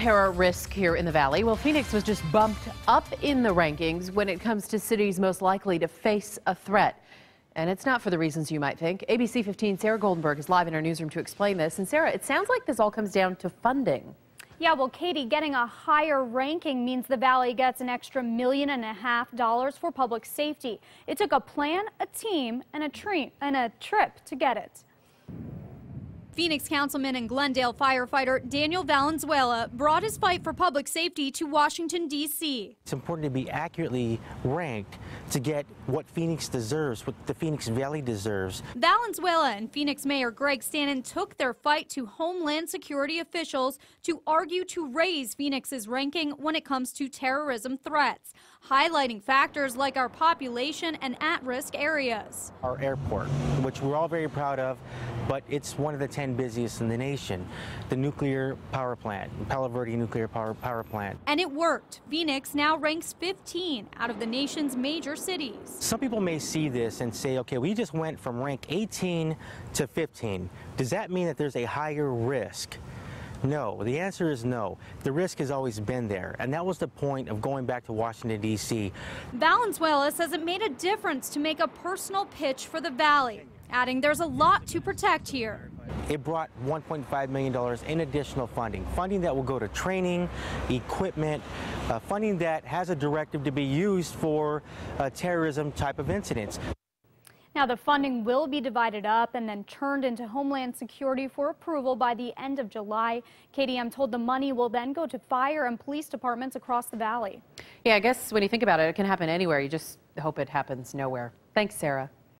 terror risk here in the valley. Well, Phoenix was just bumped up in the rankings when it comes to cities most likely to face a threat. And it's not for the reasons you might think. ABC 15's Sarah Goldenberg is live in our newsroom to explain this. And Sarah, it sounds like this all comes down to funding. Yeah, well, Katie, getting a higher ranking means the Valley gets an extra $1.5 million for public safety. It took a plan, a team, and a trip to get it. Phoenix Councilman and Glendale firefighter Daniel Valenzuela brought his fight for public safety to Washington, D.C. It's important to be accurately ranked to get what Phoenix deserves, what the Phoenix Valley deserves. Valenzuela and Phoenix Mayor Greg Stanton took their fight to Homeland Security officials to argue to raise Phoenix's ranking when it comes to terrorism threats, highlighting factors like our population and at-risk areas. Our airport, which we're all very proud of, but it's one of the 10 busiest in the nation. The nuclear power plant, Palo Verde nuclear power plant. And it worked. Phoenix now ranks 15 out of the nation's major cities. Some people may see this and say, okay, we just went from rank 18 to 15. Does that mean that there's a higher risk? No, the answer is no. The risk has always been there, and that was the point of going back to Washington, D.C. Valenzuela says it made a difference to make a personal pitch for the Valley, adding there's a lot to protect here. It brought $1.5 million in additional funding that will go to training, equipment, funding that has a directive to be used for terrorism type of incidents. Now, the funding will be divided up and then turned into Homeland Security for approval by the end of July. KDM told the money will then go to fire and police departments across the valley. Yeah, I guess when you think about it, it can happen anywhere. You just hope it happens nowhere. Thanks, Sarah.